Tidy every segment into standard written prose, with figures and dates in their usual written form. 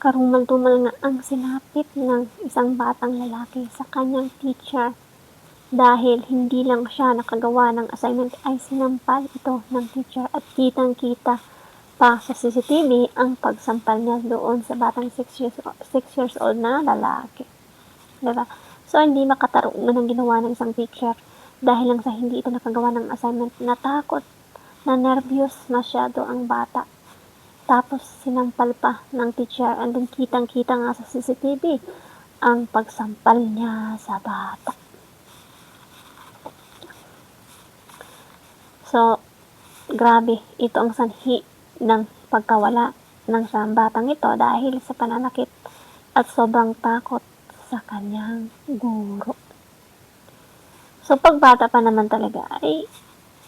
Karumal-dumal nga ang sinapit ng isang batang lalaki sa kanyang teacher. Dahil hindi lang siya nakagawa ng assignment ay sinampal ito ng teacher at kitang-kita pa sa CCTV ang pagsampal niya doon sa batang 6 years old na lalaki. Diba? So, hindi makatarungan ang ginawa ng isang teacher dahil lang sa hindi ito nakagawa ng assignment. Natakot, na nervyos masyado ang bata. Tapos, sinampal pa ng teacher and then kitang-kita nga sa CCTV ang pagsampal niya sa bata. So, grabe, ito ang sanhi ng pagkawala ng batang ito dahil sa pananakit at sobrang takot sa kanyang guro. So, pag bata pa naman talaga, ay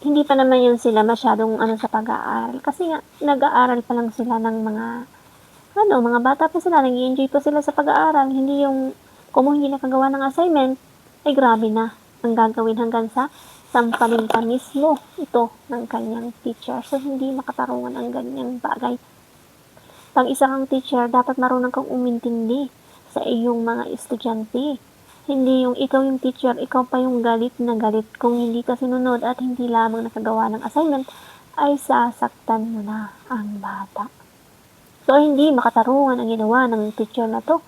hindi pa naman yun sila masyadong sa pag-aaral. Kasi nga, nag-aaral pa lang sila ng mga bata pa sila, nag-i-enjoy pa sila sa pag-aaral. Hindi yung, kung hindi nakagawa ng assignment, ay grabe na ang gagawin hanggang sa sampalin pa mismo ito ng kanyang teacher. So, hindi makatarungan ang ganyang bagay. Pag isa kang teacher, dapat marunong kang umintindi sa iyong mga estudyante. Hindi yung ikaw yung teacher, ikaw pa yung galit na galit. Kung hindi ka sinunod at hindi lamang nakagawa ng assignment, ay sasaktan mo na ang bata. So, hindi makatarungan ang ginawa ng teacher na to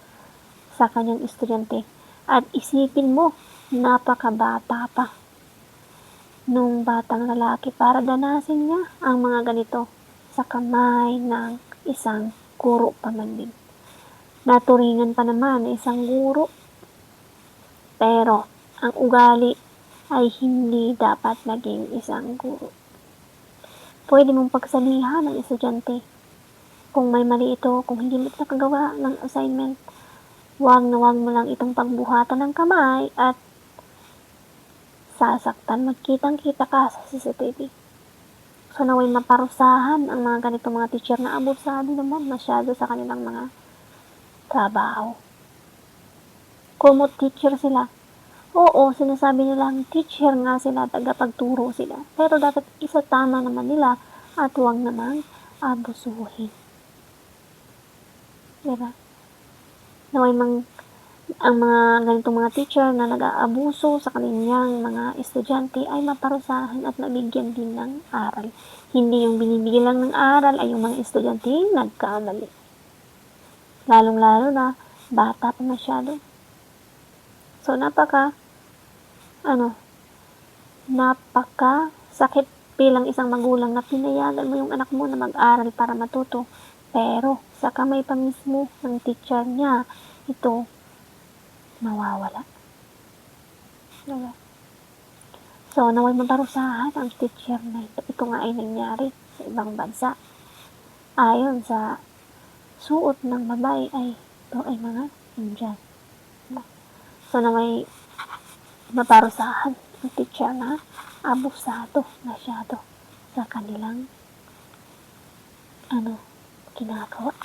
sa kanyang estudyante. At isipin mo, napakabata pa nung batang lalaki para danasin niya ang mga ganito sa kamay ng isang guro pa man din. Naturingan pa naman ng isang guro. Pero, ang ugali ay hindi dapat naging isang guro. Pwede mong pagsalihan ng estudyante. Kung may mali ito, kung hindi mo nakagawa ng assignment, wag mo lang itong pagbuhatan ng kamay at sasaktan, magkitang-kita ka sa CCTV. So, naway maparusahan ang mga ganitong mga teacher na abusado naman masyado sa kanilang mga trabaho. Kumot teacher sila. Oo, sinasabi nilang teacher nga sila, tagapagturo sila. Pero dapat isatama naman nila at huwag namang abusuhin. Diba? Naway ang mga ganitong mga teacher na nag-aabuso sa kanilang mga estudyante ay maparusahan at mabigyan din ng aral. Hindi yung binibigyan lang ng aral ay yung mga estudyante nagkamali. Lalong-lalo na bata pa masyado. So, napaka sakit bilang isang magulang na pinayagan mo yung anak mo na mag-aral para matuto. Pero, sa kamay pa mismo ng teacher niya, ito mawawala. Diba? So, naway maparusahan ang teacher na ito. Ito nga ay nangyari sa ibang bansa. Ayon sa suot ng babae ay ito ay mga Indian. So, naway maparusahan ang teacher na abusado masyado sa kanilang ginagawa.